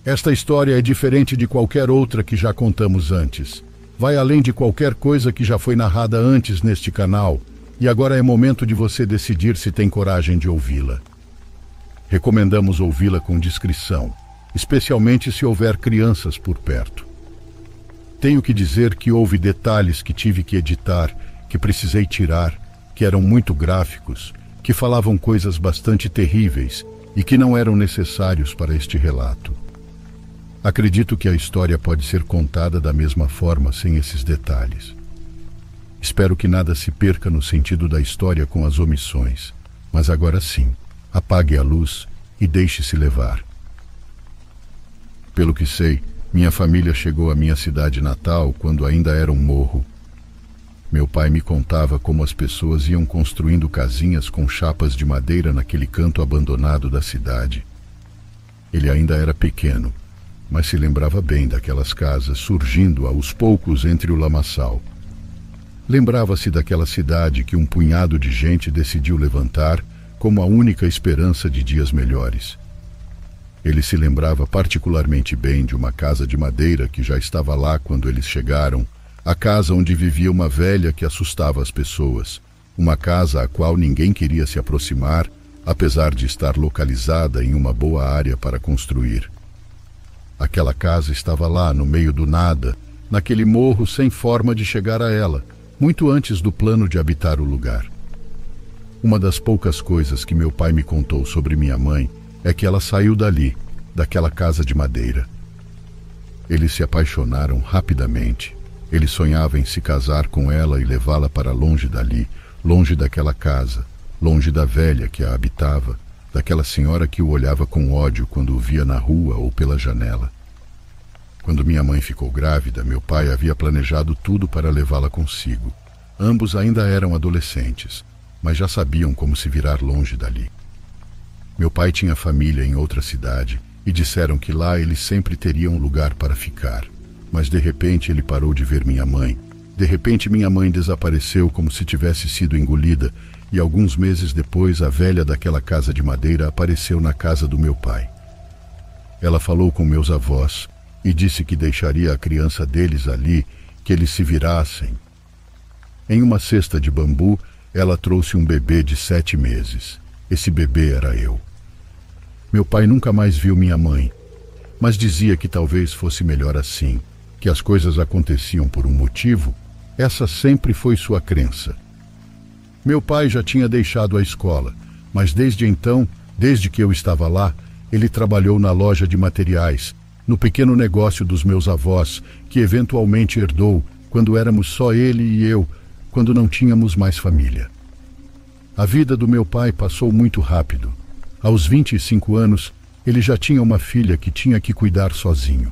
Esta história é diferente de qualquer outra que já contamos antes. Vai além de qualquer coisa que já foi narrada antes neste canal, e agora é momento de você decidir se tem coragem de ouvi-la. Recomendamos ouvi-la com discrição, especialmente se houver crianças por perto. Tenho que dizer que houve detalhes que tive que editar, que precisei tirar, que eram muito gráficos, que falavam coisas bastante terríveis e que não eram necessários para este relato. Acredito que a história pode ser contada da mesma forma sem esses detalhes. Espero que nada se perca no sentido da história com as omissões, mas agora sim, apague a luz e deixe-se levar. Pelo que sei, minha família chegou à minha cidade natal quando ainda era um morro. Meu pai me contava como as pessoas iam construindo casinhas com chapas de madeira naquele canto abandonado da cidade. Ele ainda era pequeno, mas se lembrava bem daquelas casas surgindo aos poucos entre o lamaçal. Lembrava-se daquela cidade que um punhado de gente decidiu levantar como a única esperança de dias melhores. Ele se lembrava particularmente bem de uma casa de madeira que já estava lá quando eles chegaram, a casa onde vivia uma velha que assustava as pessoas, uma casa à qual ninguém queria se aproximar, apesar de estar localizada em uma boa área para construir. Aquela casa estava lá, no meio do nada, naquele morro sem forma de chegar a ela, muito antes do plano de habitar o lugar. Uma das poucas coisas que meu pai me contou sobre minha mãe é que ela saiu dali, daquela casa de madeira. Eles se apaixonaram rapidamente. Ele sonhava em se casar com ela e levá-la para longe dali, longe daquela casa, longe da velha que a habitava, daquela senhora que o olhava com ódio quando o via na rua ou pela janela. Quando minha mãe ficou grávida, meu pai havia planejado tudo para levá-la consigo. Ambos ainda eram adolescentes, mas já sabiam como se virar longe dali. Meu pai tinha família em outra cidade e disseram que lá ele sempre teria um lugar para ficar. Mas de repente ele parou de ver minha mãe. De repente minha mãe desapareceu como se tivesse sido engolida e alguns meses depois a velha daquela casa de madeira apareceu na casa do meu pai. Ela falou com meus avós e disse que deixaria a criança deles ali, que eles se virassem. Em uma cesta de bambu, ela trouxe um bebê de 7 meses. Esse bebê era eu. Meu pai nunca mais viu minha mãe, mas dizia que talvez fosse melhor assim, que as coisas aconteciam por um motivo. Essa sempre foi sua crença. Meu pai já tinha deixado a escola, mas desde então, desde que eu estava lá, ele trabalhou na loja de materiais, no pequeno negócio dos meus avós, que eventualmente herdou quando éramos só ele e eu, quando não tínhamos mais família. A vida do meu pai passou muito rápido. Aos 25 anos, ele já tinha uma filha que tinha que cuidar sozinho.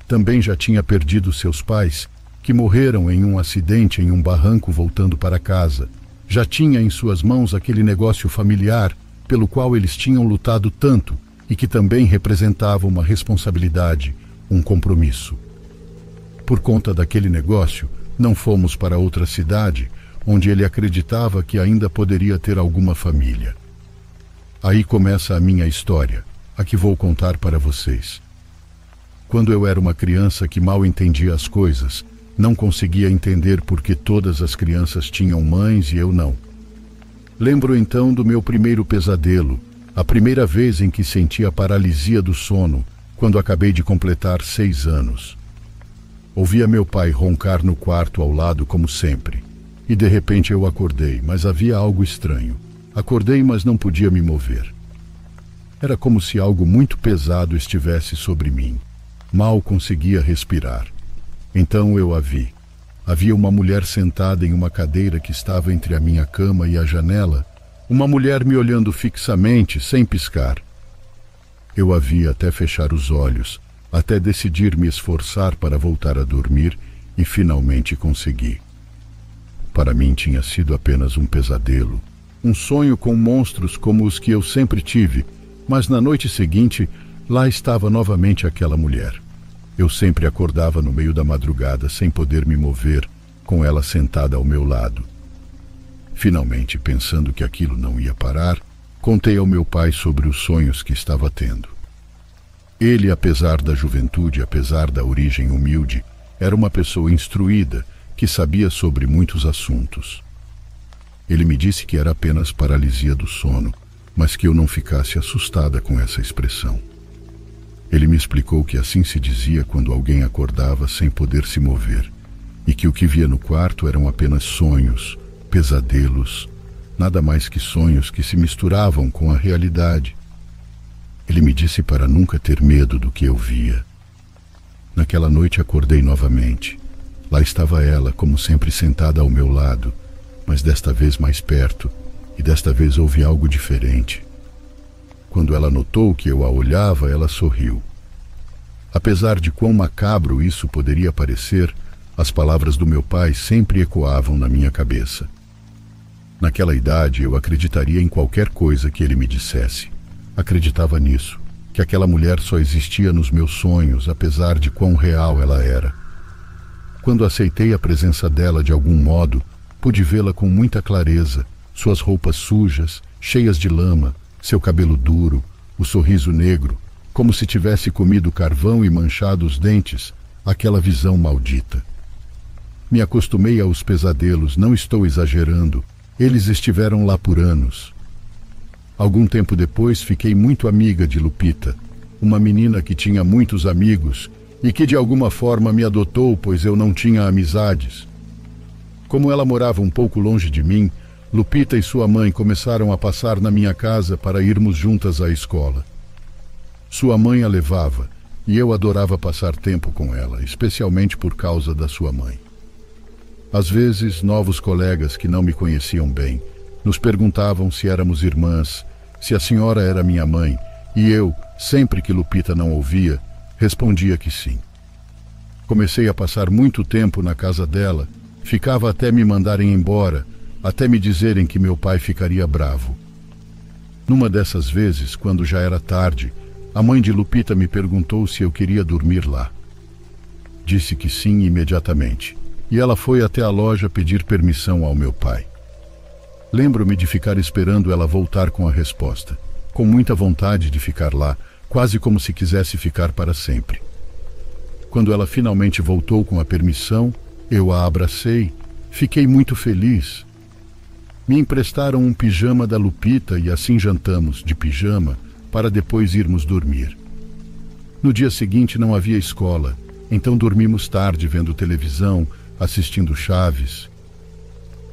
Também já tinha perdido seus pais, que morreram em um acidente em um barranco voltando para casa. Já tinha em suas mãos aquele negócio familiar pelo qual eles tinham lutado tanto e que também representava uma responsabilidade, um compromisso. Por conta daquele negócio, não fomos para outra cidade, onde ele acreditava que ainda poderia ter alguma família. Aí começa a minha história, a que vou contar para vocês. Quando eu era uma criança que mal entendia as coisas, não conseguia entender por que todas as crianças tinham mães e eu não. Lembro então do meu primeiro pesadelo, a primeira vez em que senti a paralisia do sono, quando acabei de completar 6 anos. Ouvia meu pai roncar no quarto ao lado como sempre, e de repente eu acordei, mas havia algo estranho. Acordei, mas não podia me mover. Era como se algo muito pesado estivesse sobre mim. Mal conseguia respirar. Então eu a vi. Havia uma mulher sentada em uma cadeira que estava entre a minha cama e a janela, uma mulher me olhando fixamente, sem piscar. Eu a vi até fechar os olhos, até decidir me esforçar para voltar a dormir e finalmente consegui. Para mim tinha sido apenas um pesadelo, um sonho com monstros como os que eu sempre tive, mas na noite seguinte, lá estava novamente aquela mulher. Eu sempre acordava no meio da madrugada sem poder me mover, com ela sentada ao meu lado. Finalmente, pensando que aquilo não ia parar, contei ao meu pai sobre os sonhos que estava tendo. Ele, apesar da juventude, apesar da origem humilde, era uma pessoa instruída, que sabia sobre muitos assuntos. Ele me disse que era apenas paralisia do sono, mas que eu não ficasse assustada com essa expressão. Ele me explicou que assim se dizia quando alguém acordava sem poder se mover, e que o que via no quarto eram apenas sonhos, pesadelos, nada mais que sonhos que se misturavam com a realidade. Ele me disse para nunca ter medo do que eu via. Naquela noite acordei novamente. Lá estava ela, como sempre, sentada ao meu lado, mas desta vez mais perto, e desta vez houve algo diferente. Quando ela notou que eu a olhava, ela sorriu. Apesar de quão macabro isso poderia parecer, as palavras do meu pai sempre ecoavam na minha cabeça. Naquela idade, eu acreditaria em qualquer coisa que ele me dissesse. Acreditava nisso, que aquela mulher só existia nos meus sonhos, apesar de quão real ela era. Quando aceitei a presença dela de algum modo, pude vê-la com muita clareza, suas roupas sujas, cheias de lama, seu cabelo duro, o sorriso negro, como se tivesse comido carvão e manchado os dentes, aquela visão maldita. Me acostumei aos pesadelos, não estou exagerando, eles estiveram lá por anos. Algum tempo depois fiquei muito amiga de Lupita, uma menina que tinha muitos amigos e que de alguma forma me adotou, pois eu não tinha amizades. Como ela morava um pouco longe de mim, Lupita e sua mãe começaram a passar na minha casa para irmos juntas à escola. Sua mãe a levava, e eu adorava passar tempo com ela, especialmente por causa da sua mãe. Às vezes, novos colegas que não me conheciam bem nos perguntavam se éramos irmãs, se a senhora era minha mãe, e eu, sempre que Lupita não ouvia, respondia que sim. Comecei a passar muito tempo na casa dela, ficava até me mandarem embora, até me dizerem que meu pai ficaria bravo. Numa dessas vezes, quando já era tarde, a mãe de Lupita me perguntou se eu queria dormir lá. Disse que sim imediatamente, e ela foi até a loja pedir permissão ao meu pai. Lembro-me de ficar esperando ela voltar com a resposta, com muita vontade de ficar lá, quase como se quisesse ficar para sempre. Quando ela finalmente voltou com a permissão, eu a abracei, fiquei muito feliz. Me emprestaram um pijama da Lupita e assim jantamos, de pijama, para depois irmos dormir. No dia seguinte não havia escola, então dormimos tarde vendo televisão, assistindo Chaves.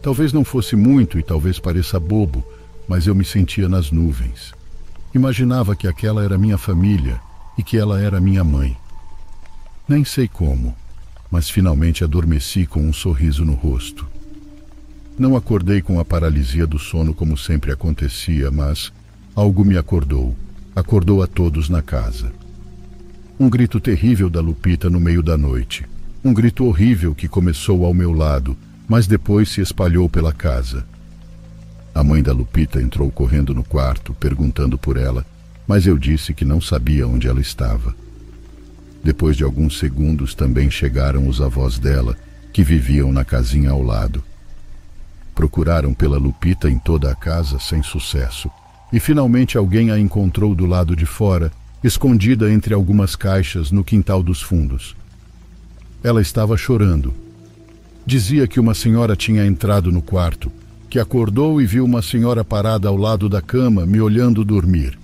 Talvez não fosse muito e talvez pareça bobo, mas eu me sentia nas nuvens. Imaginava que aquela era minha família e que ela era minha mãe. Nem sei como, mas finalmente adormeci com um sorriso no rosto. Não acordei com a paralisia do sono como sempre acontecia, mas algo me acordou. Acordou a todos na casa. Um grito terrível da Lupita no meio da noite. Um grito horrível que começou ao meu lado, mas depois se espalhou pela casa. A mãe da Lupita entrou correndo no quarto, perguntando por ela, mas eu disse que não sabia onde ela estava. Depois de alguns segundos também chegaram os avós dela, que viviam na casinha ao lado. Procuraram pela Lupita em toda a casa sem sucesso, e finalmente alguém a encontrou do lado de fora, escondida entre algumas caixas no quintal dos fundos. Ela estava chorando. Dizia que uma senhora tinha entrado no quarto, que acordou e viu uma senhora parada ao lado da cama, me olhando dormir.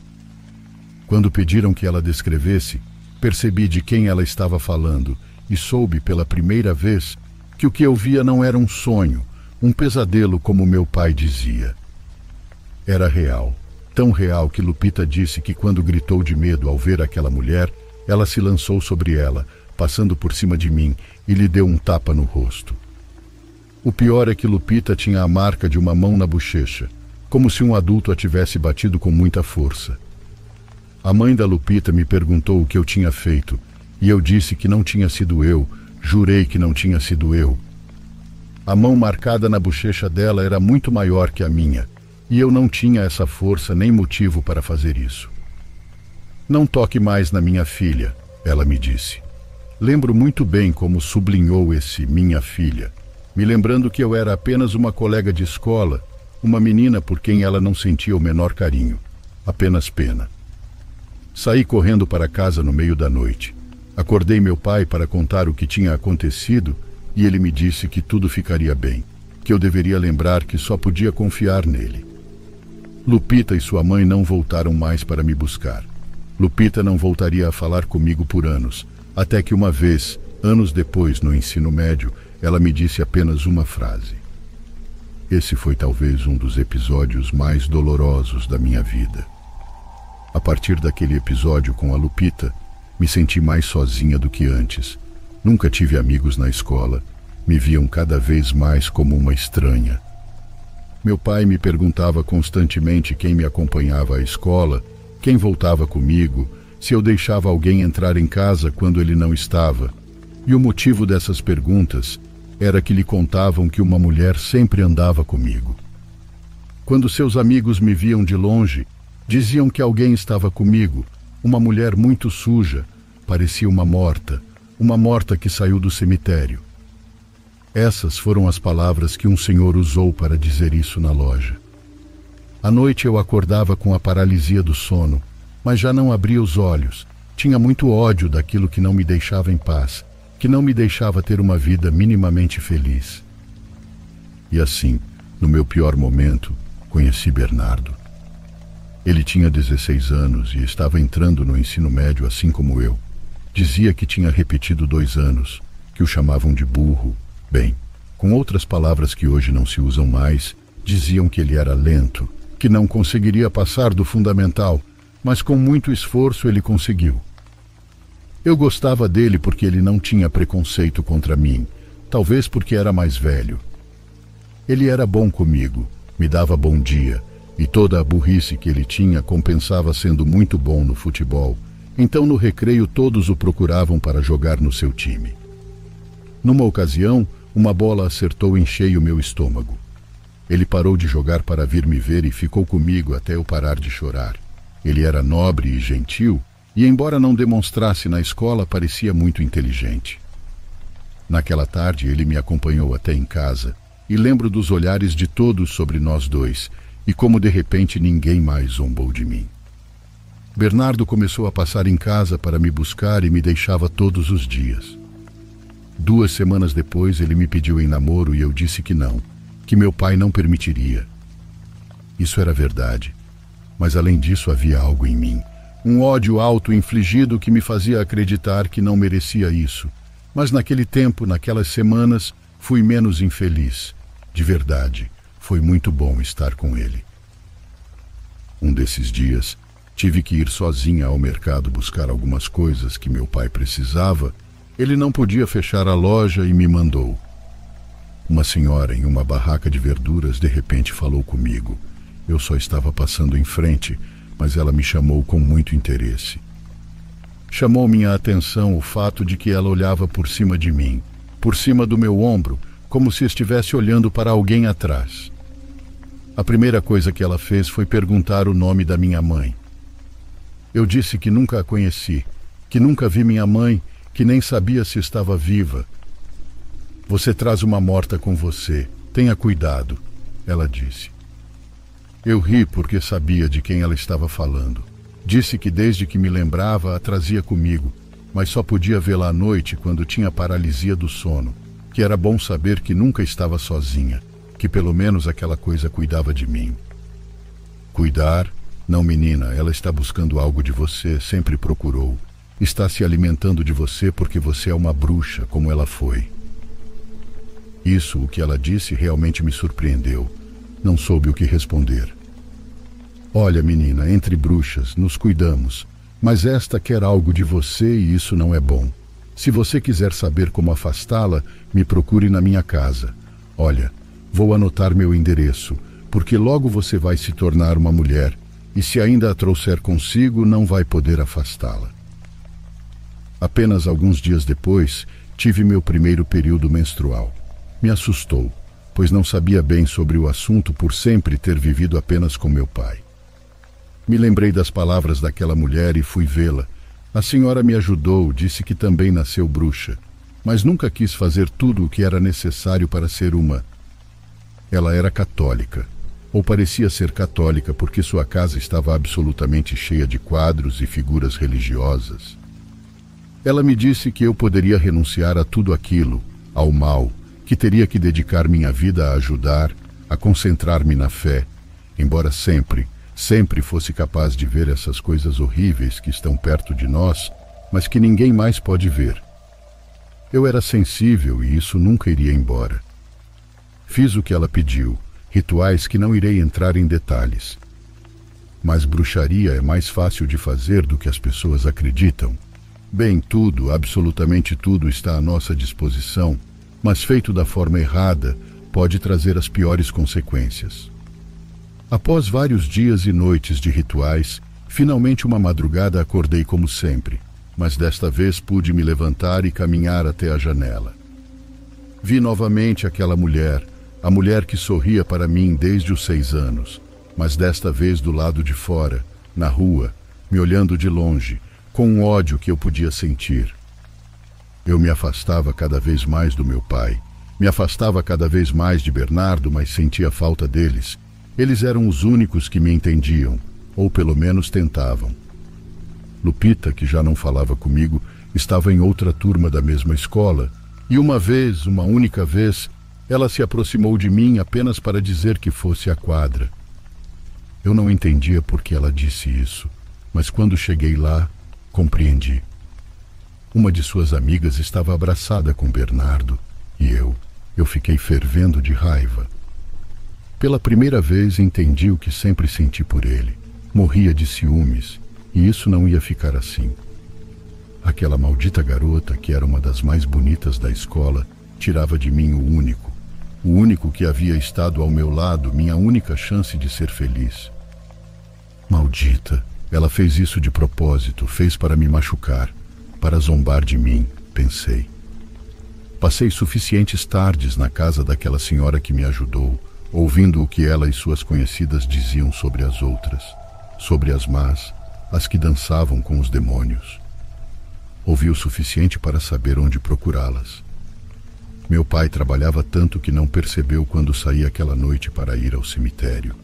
Quando pediram que ela descrevesse, percebi de quem ela estava falando e soube pela primeira vez que o que eu via não era um sonho, um pesadelo como meu pai dizia. Era real, tão real que Lupita disse que quando gritou de medo ao ver aquela mulher, ela se lançou sobre ela, passando por cima de mim, e lhe deu um tapa no rosto. O pior é que Lupita tinha a marca de uma mão na bochecha, como se um adulto a tivesse batido com muita força. A mãe da Lupita me perguntou o que eu tinha feito, e eu disse que não tinha sido eu, jurei que não tinha sido eu. A mão marcada na bochecha dela era muito maior que a minha, e eu não tinha essa força nem motivo para fazer isso. Não toque mais na minha filha, ela me disse. Lembro muito bem como sublinhou esse minha filha, me lembrando que eu era apenas uma colega de escola, uma menina por quem ela não sentia o menor carinho, apenas pena. Saí correndo para casa no meio da noite. Acordei meu pai para contar o que tinha acontecido e ele me disse que tudo ficaria bem, que eu deveria lembrar que só podia confiar nele. Lupita e sua mãe não voltaram mais para me buscar. Lupita não voltaria a falar comigo por anos, até que uma vez, anos depois, no ensino médio, ela me disse apenas uma frase. Esse foi talvez um dos episódios mais dolorosos da minha vida. A partir daquele episódio com a Lupita, me senti mais sozinha do que antes. Nunca tive amigos na escola. Me viam cada vez mais como uma estranha. Meu pai me perguntava constantemente quem me acompanhava à escola, quem voltava comigo, se eu deixava alguém entrar em casa quando ele não estava. E o motivo dessas perguntas era que lhe contavam que uma mulher sempre andava comigo. Quando seus amigos me viam de longe, diziam que alguém estava comigo, uma mulher muito suja, parecia uma morta que saiu do cemitério. Essas foram as palavras que um senhor usou para dizer isso na loja. À noite eu acordava com a paralisia do sono, mas já não abria os olhos. Tinha muito ódio daquilo que não me deixava em paz, que não me deixava ter uma vida minimamente feliz. E assim, no meu pior momento, conheci Bernardo. Ele tinha 16 anos e estava entrando no ensino médio assim como eu. Dizia que tinha repetido 2 anos, que o chamavam de burro. Bem, com outras palavras que hoje não se usam mais, diziam que ele era lento, que não conseguiria passar do fundamental, mas com muito esforço ele conseguiu. Eu gostava dele porque ele não tinha preconceito contra mim, talvez porque era mais velho. Ele era bom comigo, me dava bom dia, e toda a burrice que ele tinha compensava sendo muito bom no futebol. Então no recreio todos o procuravam para jogar no seu time. Numa ocasião, uma bola acertou em cheio meu estômago. Ele parou de jogar para vir me ver e ficou comigo até eu parar de chorar. Ele era nobre e gentil, e embora não demonstrasse na escola, parecia muito inteligente. Naquela tarde ele me acompanhou até em casa, e lembro dos olhares de todos sobre nós dois, e como de repente ninguém mais zombou de mim. Bernardo começou a passar em casa para me buscar e me deixava todos os dias. 2 semanas depois ele me pediu em namoro e eu disse que não, que meu pai não permitiria. Isso era verdade, mas além disso havia algo em mim, um ódio auto-infligido que me fazia acreditar que não merecia isso. Mas naquele tempo, naquelas semanas, fui menos infeliz. De verdade, foi muito bom estar com ele. Um desses dias, tive que ir sozinha ao mercado buscar algumas coisas que meu pai precisava. Ele não podia fechar a loja e me mandou. Uma senhora em uma barraca de verduras de repente falou comigo. Eu só estava passando em frente, mas ela me chamou com muito interesse. Chamou minha atenção o fato de que ela olhava por cima de mim, por cima do meu ombro, como se estivesse olhando para alguém atrás. A primeira coisa que ela fez foi perguntar o nome da minha mãe. Eu disse que nunca a conheci, que nunca vi minha mãe, que nem sabia se estava viva. Você traz uma morta com você, tenha cuidado, ela disse. Eu ri porque sabia de quem ela estava falando. Disse que desde que me lembrava a trazia comigo, mas só podia vê-la à noite quando tinha paralisia do sono, que era bom saber que nunca estava sozinha, que pelo menos aquela coisa cuidava de mim. Cuidar? Não, menina, ela está buscando algo de você, sempre procurou. Está se alimentando de você porque você é uma bruxa, como ela foi. Isso, o que ela disse, realmente me surpreendeu. Não soube o que responder. Olha, menina, entre bruxas, nos cuidamos, mas esta quer algo de você e isso não é bom. Se você quiser saber como afastá-la, me procure na minha casa. Olha, vou anotar meu endereço, porque logo você vai se tornar uma mulher, e se ainda a trouxer consigo, não vai poder afastá-la. Apenas alguns dias depois, tive meu primeiro período menstrual. Me assustou, pois não sabia bem sobre o assunto por sempre ter vivido apenas com meu pai. Me lembrei das palavras daquela mulher e fui vê-la. A senhora me ajudou, disse que também nasceu bruxa, mas nunca quis fazer tudo o que era necessário para ser uma. Ela era católica. ou parecia ser católica porque sua casa estava absolutamente cheia de quadros e figuras religiosas. Ela me disse que eu poderia renunciar a tudo aquilo, ao mal, que teria que dedicar minha vida a ajudar, a concentrar-me na fé, embora sempre fosse capaz de ver essas coisas horríveis que estão perto de nós, mas que ninguém mais pode ver. Eu era sensível e isso nunca iria embora. Fiz o que ela pediu, rituais que não irei entrar em detalhes. Mas bruxaria é mais fácil de fazer do que as pessoas acreditam. Bem, tudo, absolutamente tudo está à nossa disposição, mas feito da forma errada, pode trazer as piores consequências. Após vários dias e noites de rituais, finalmente uma madrugada acordei como sempre, mas desta vez pude me levantar e caminhar até a janela. Vi novamente aquela mulher, a mulher que sorria para mim desde os 6 anos, mas desta vez do lado de fora, na rua, me olhando de longe, com um ódio que eu podia sentir. Eu me afastava cada vez mais do meu pai, me afastava cada vez mais de Bernardo, mas sentia falta deles. Eles eram os únicos que me entendiam, ou pelo menos tentavam. Lupita, que já não falava comigo, estava em outra turma da mesma escola, e uma única vez, ela se aproximou de mim apenas para dizer que fosse à quadra. Eu não entendia por que ela disse isso, mas quando cheguei lá, compreendi. Uma de suas amigas estava abraçada com Bernardo, e eu fiquei fervendo de raiva. Pela primeira vez entendi o que sempre senti por ele. Morria de ciúmes, e isso não ia ficar assim. Aquela maldita garota, que era uma das mais bonitas da escola, tirava de mim o único que havia estado ao meu lado, minha única chance de ser feliz. Maldita, ela fez isso de propósito, fez para me machucar, para zombar de mim, pensei. Passei suficientes tardes na casa daquela senhora que me ajudou, ouvindo o que ela e suas conhecidas diziam sobre as outras, sobre as más, as que dançavam com os demônios. Ouvi o suficiente para saber onde procurá-las. Meu pai trabalhava tanto que não percebeu quando saí aquela noite para ir ao cemitério.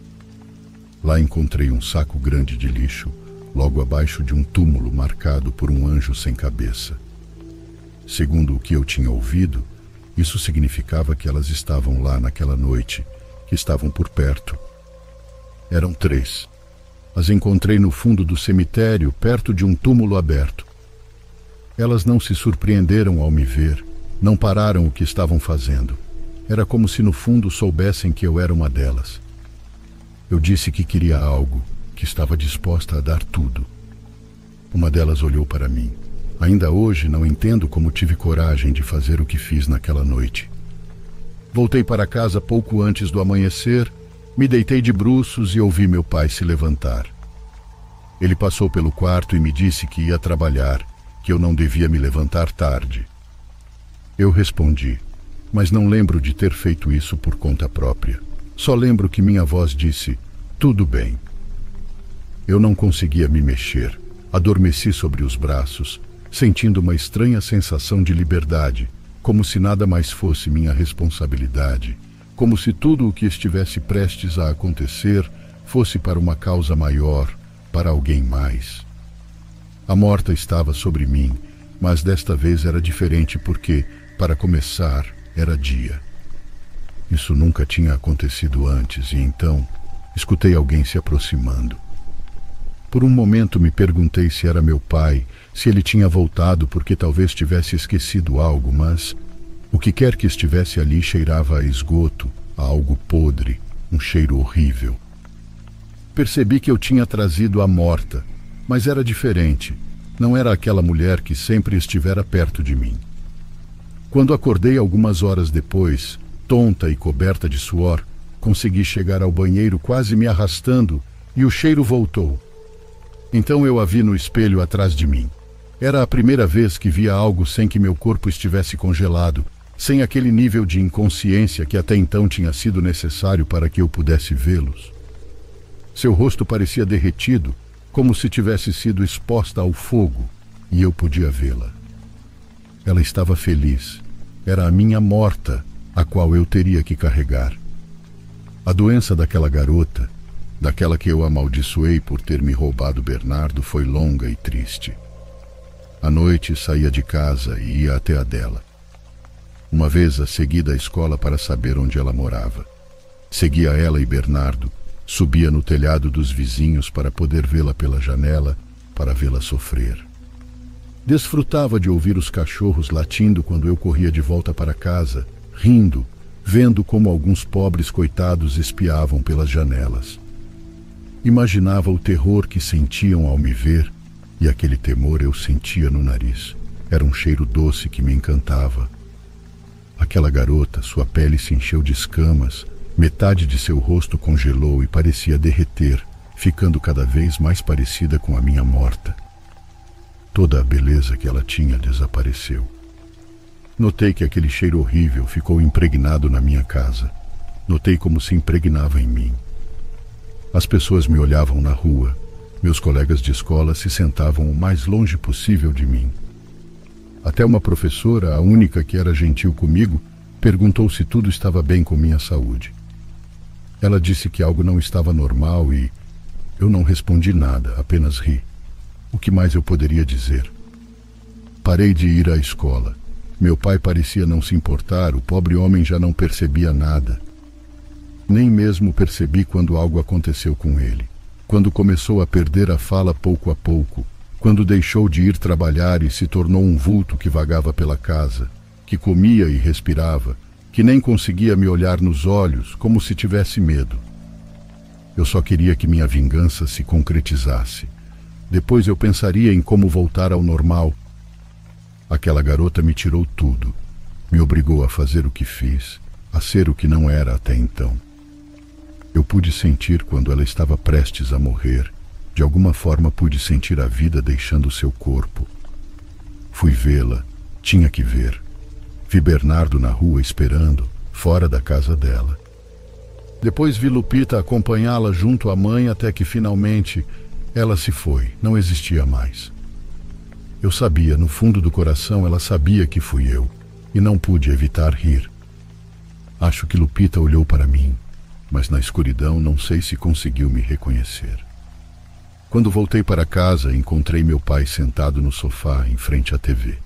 Lá encontrei um saco grande de lixo, logo abaixo de um túmulo marcado por um anjo sem cabeça. Segundo o que eu tinha ouvido, isso significava que elas estavam lá naquela noite, que estavam por perto. Eram 3. As encontrei no fundo do cemitério, perto de um túmulo aberto. Elas não se surpreenderam ao me ver, não pararam o que estavam fazendo. Era como se no fundo soubessem que eu era uma delas. Eu disse que queria algo, que estava disposta a dar tudo. Uma delas olhou para mim. Ainda hoje não entendo como tive coragem de fazer o que fiz naquela noite. Voltei para casa pouco antes do amanhecer, me deitei de bruços e ouvi meu pai se levantar. Ele passou pelo quarto e me disse que ia trabalhar, que eu não devia me levantar tarde. Eu respondi, mas não lembro de ter feito isso por conta própria. Só lembro que minha voz disse, tudo bem. Eu não conseguia me mexer, adormeci sobre os braços, sentindo uma estranha sensação de liberdade, como se nada mais fosse minha responsabilidade, como se tudo o que estivesse prestes a acontecer fosse para uma causa maior, para alguém mais. A morta estava sobre mim, mas desta vez era diferente porque, para começar, era dia. Isso nunca tinha acontecido antes e então escutei alguém se aproximando. Por um momento me perguntei se era meu pai, se ele tinha voltado porque talvez tivesse esquecido algo, mas o que quer que estivesse ali cheirava a esgoto, a algo podre, um cheiro horrível. Percebi que eu tinha trazido a morta, mas era diferente. Não era aquela mulher que sempre estivera perto de mim. Quando acordei algumas horas depois, tonta e coberta de suor, consegui chegar ao banheiro quase me arrastando e o cheiro voltou. Então eu a vi no espelho atrás de mim. Era a primeira vez que via algo sem que meu corpo estivesse congelado, sem aquele nível de inconsciência que até então tinha sido necessário para que eu pudesse vê-los. Seu rosto parecia derretido, como se tivesse sido exposta ao fogo, e eu podia vê-la. Ela estava feliz. Era a minha morta, a qual eu teria que carregar. A doença daquela garota, daquela que eu amaldiçoei por ter me roubado Bernardo, foi longa e triste. À noite saía de casa e ia até a dela. Uma vez a segui da escola para saber onde ela morava. Seguia ela e Bernardo, subia no telhado dos vizinhos para poder vê-la pela janela, para vê-la sofrer. Desfrutava de ouvir os cachorros latindo quando eu corria de volta para casa, rindo, vendo como alguns pobres coitados espiavam pelas janelas. Imaginava o terror que sentiam ao me ver, e aquele temor eu sentia no nariz. Era um cheiro doce que me encantava. Aquela garota, sua pele se encheu de escamas, metade de seu rosto congelou e parecia derreter, ficando cada vez mais parecida com a minha morta. Toda a beleza que ela tinha desapareceu. Notei que aquele cheiro horrível ficou impregnado na minha casa. Notei como se impregnava em mim. As pessoas me olhavam na rua. Meus colegas de escola se sentavam o mais longe possível de mim. Até uma professora, a única que era gentil comigo, perguntou se tudo estava bem com minha saúde. Ela disse que algo não estava normal e eu não respondi nada, apenas ri. O que mais eu poderia dizer? Parei de ir à escola. Meu pai parecia não se importar, o pobre homem já não percebia nada. Nem mesmo percebi quando algo aconteceu com ele. Quando começou a perder a fala pouco a pouco, quando deixou de ir trabalhar e se tornou um vulto que vagava pela casa, que comia e respirava, que nem conseguia me olhar nos olhos, como se tivesse medo. Eu só queria que minha vingança se concretizasse. Depois eu pensaria em como voltar ao normal. Aquela garota me tirou tudo, me obrigou a fazer o que fiz, a ser o que não era até então. Eu pude sentir quando ela estava prestes a morrer. De alguma forma pude sentir a vida deixando seu corpo. Fui vê-la, tinha que ver. Vi Bernardo na rua esperando, fora da casa dela. Depois vi Lupita acompanhá-la junto à mãe até que finalmente ela se foi, não existia mais. Eu sabia, no fundo do coração, ela sabia que fui eu, e não pude evitar rir. Acho que Lupita olhou para mim, mas na escuridão não sei se conseguiu me reconhecer. Quando voltei para casa, encontrei meu pai sentado no sofá, em frente à TV.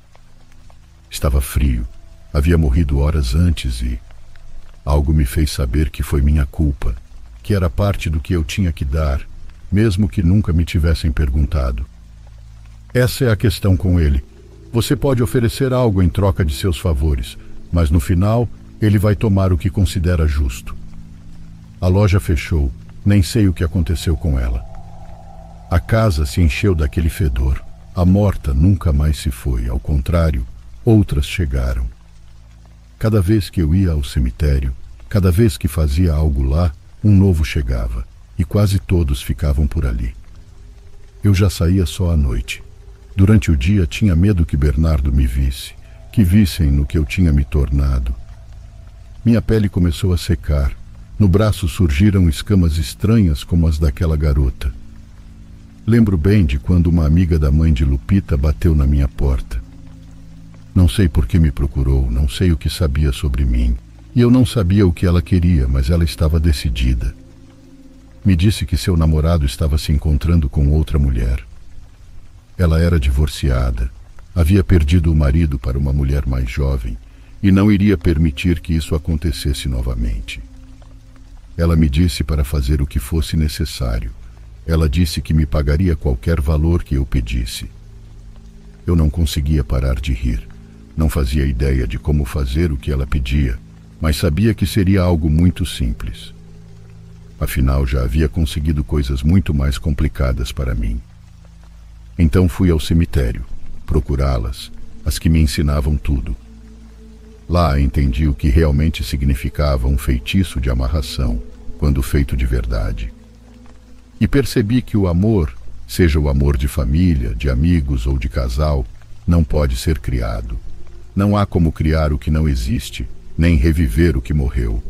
Estava frio, havia morrido horas antes e algo me fez saber que foi minha culpa, que era parte do que eu tinha que dar, mesmo que nunca me tivessem perguntado. Essa é a questão com ele. Você pode oferecer algo em troca de seus favores, mas no final ele vai tomar o que considera justo. A loja fechou, nem sei o que aconteceu com ela. A casa se encheu daquele fedor. A morta nunca mais se foi, ao contrário, outras chegaram. Cada vez que eu ia ao cemitério, cada vez que fazia algo lá, um novo chegava, e quase todos ficavam por ali. Eu já saía só à noite. Durante o dia tinha medo que Bernardo me visse, que vissem no que eu tinha me tornado. Minha pele começou a secar. No braço surgiram escamas estranhas como as daquela garota. Lembro bem de quando uma amiga da mãe de Lupita bateu na minha porta. Não sei por que me procurou, não sei o que sabia sobre mim. E eu não sabia o que ela queria, mas ela estava decidida. Me disse que seu namorado estava se encontrando com outra mulher. Ela era divorciada, havia perdido o marido para uma mulher mais jovem e não iria permitir que isso acontecesse novamente. Ela me disse para fazer o que fosse necessário. Ela disse que me pagaria qualquer valor que eu pedisse. Eu não conseguia parar de rir. Não fazia ideia de como fazer o que ela pedia, mas sabia que seria algo muito simples. Afinal, já havia conseguido coisas muito mais complicadas para mim. Então fui ao cemitério, procurá-las, as que me ensinavam tudo. Lá entendi o que realmente significava um feitiço de amarração, quando feito de verdade. E percebi que o amor, seja o amor de família, de amigos ou de casal, não pode ser criado. Não há como criar o que não existe, nem reviver o que morreu.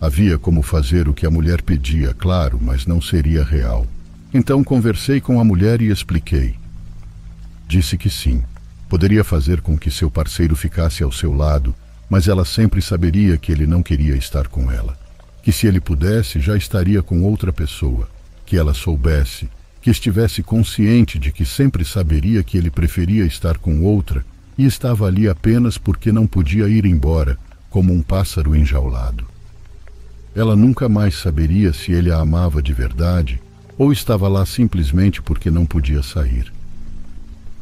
Havia como fazer o que a mulher pedia, claro, mas não seria real. Então conversei com a mulher e expliquei. Disse que sim, poderia fazer com que seu parceiro ficasse ao seu lado, mas ela sempre saberia que ele não queria estar com ela, que se ele pudesse, já estaria com outra pessoa, que ela soubesse, que estivesse consciente de que sempre saberia que ele preferia estar com outra e estava ali apenas porque não podia ir embora, como um pássaro enjaulado. Ela nunca mais saberia se ele a amava de verdade ou estava lá simplesmente porque não podia sair.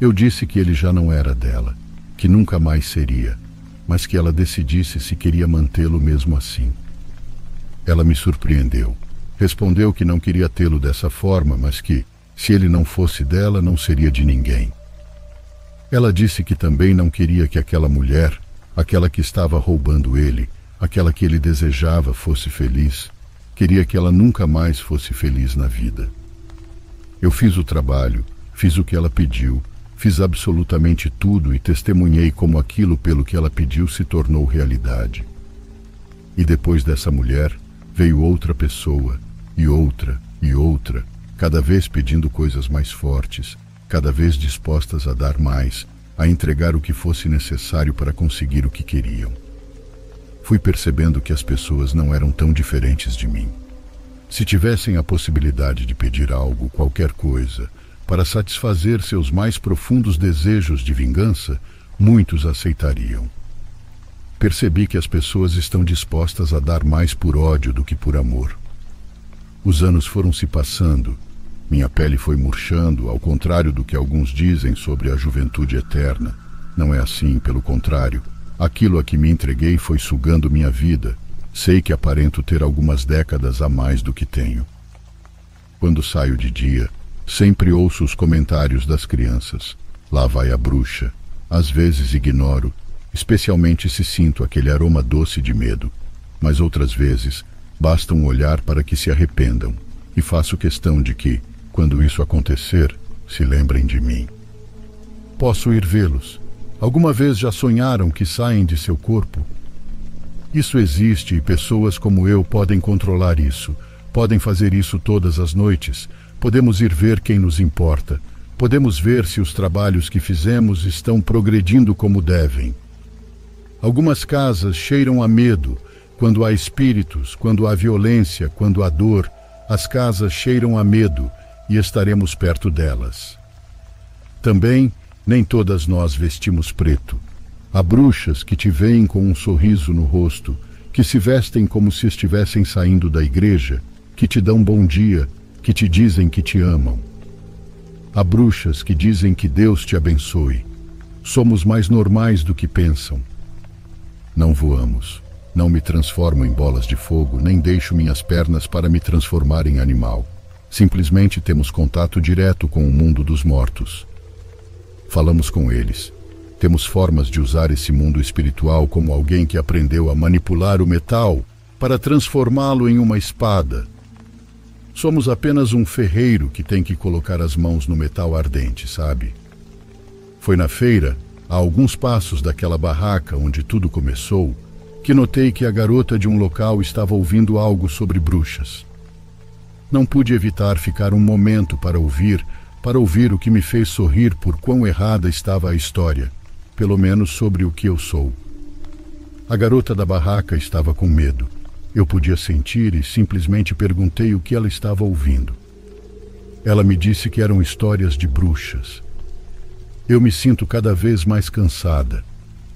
Eu disse que ele já não era dela, que nunca mais seria, mas que ela decidisse se queria mantê-lo mesmo assim. Ela me surpreendeu. Respondeu que não queria tê-lo dessa forma, mas que, se ele não fosse dela, não seria de ninguém. Ela disse que também não queria que aquela mulher, aquela que estava roubando ele, aquela que ele desejava, fosse feliz. Queria que ela nunca mais fosse feliz na vida. Eu fiz o trabalho, fiz o que ela pediu, fiz absolutamente tudo e testemunhei como aquilo pelo que ela pediu se tornou realidade. E depois dessa mulher, veio outra pessoa, e outra, cada vez pedindo coisas mais fortes, cada vez dispostas a dar mais, a entregar o que fosse necessário para conseguir o que queriam. Fui percebendo que as pessoas não eram tão diferentes de mim. Se tivessem a possibilidade de pedir algo, qualquer coisa, para satisfazer seus mais profundos desejos de vingança, muitos aceitariam. Percebi que as pessoas estão dispostas a dar mais por ódio do que por amor. Os anos foram se passando, minha pele foi murchando, ao contrário do que alguns dizem sobre a juventude eterna. Não é assim, pelo contrário. Aquilo a que me entreguei foi sugando minha vida. Sei que aparento ter algumas décadas a mais do que tenho. Quando saio de dia, sempre ouço os comentários das crianças. Lá vai a bruxa. Às vezes ignoro, especialmente se sinto aquele aroma doce de medo. Mas outras vezes, basta um olhar para que se arrependam. E faço questão de que, quando isso acontecer, se lembrem de mim. Posso ir vê-los. Alguma vez já sonharam que saem de seu corpo? Isso existe e pessoas como eu podem controlar isso. Podem fazer isso todas as noites. Podemos ir ver quem nos importa. Podemos ver se os trabalhos que fizemos estão progredindo como devem. Algumas casas cheiram a medo. Quando há espíritos, quando há violência, quando há dor, as casas cheiram a medo e estaremos perto delas. Também, nem todas nós vestimos preto. Há bruxas que te veem com um sorriso no rosto, que se vestem como se estivessem saindo da igreja, que te dão bom dia, que te dizem que te amam. Há bruxas que dizem que Deus te abençoe. Somos mais normais do que pensam. Não voamos. Não me transformo em bolas de fogo, nem deixo minhas pernas para me transformar em animal. Simplesmente temos contato direto com o mundo dos mortos. Falamos com eles. Temos formas de usar esse mundo espiritual como alguém que aprendeu a manipular o metal para transformá-lo em uma espada. Somos apenas um ferreiro que tem que colocar as mãos no metal ardente, sabe? Foi na feira, a alguns passos daquela barraca onde tudo começou, que notei que a garota de um local estava ouvindo algo sobre bruxas. Não pude evitar ficar um momento para ouvir o que me fez sorrir por quão errada estava a história, pelo menos sobre o que eu sou. A garota da barraca estava com medo. Eu podia sentir e simplesmente perguntei o que ela estava ouvindo. Ela me disse que eram histórias de bruxas. Eu me sinto cada vez mais cansada.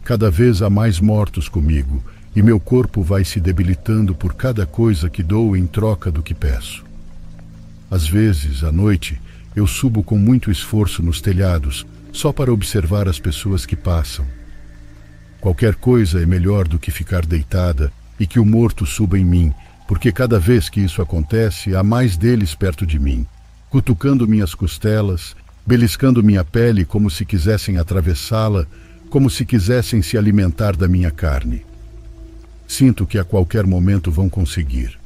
Cada vez há mais mortos comigo, e meu corpo vai se debilitando por cada coisa que dou em troca do que peço. Às vezes, à noite, eu subo com muito esforço nos telhados, só para observar as pessoas que passam. Qualquer coisa é melhor do que ficar deitada e que o morto suba em mim, porque cada vez que isso acontece, há mais deles perto de mim, cutucando minhas costelas, beliscando minha pele como se quisessem atravessá-la, como se quisessem se alimentar da minha carne. Sinto que a qualquer momento vão conseguir.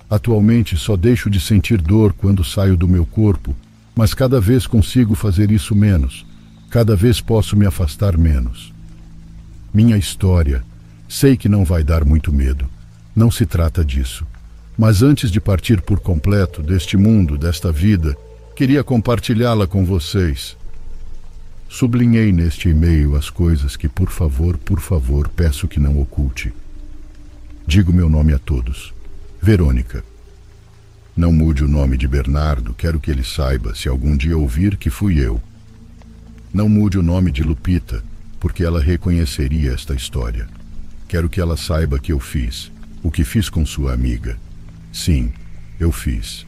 Atualmente só deixo de sentir dor quando saio do meu corpo, mas cada vez consigo fazer isso menos. Cada vez posso me afastar menos. Minha história, sei que não vai dar muito medo. Não se trata disso. Mas antes de partir por completo deste mundo, desta vida, queria compartilhá-la com vocês. Sublinhei neste e-mail as coisas que, por favor, peço que não oculte. Digo meu nome a todos. Verônica. Não mude o nome de Bernardo, quero que ele saiba, se algum dia ouvir, que fui eu. Não mude o nome de Lupita, porque ela reconheceria esta história. Quero que ela saiba que eu fiz, o que fiz com sua amiga. Sim, eu fiz.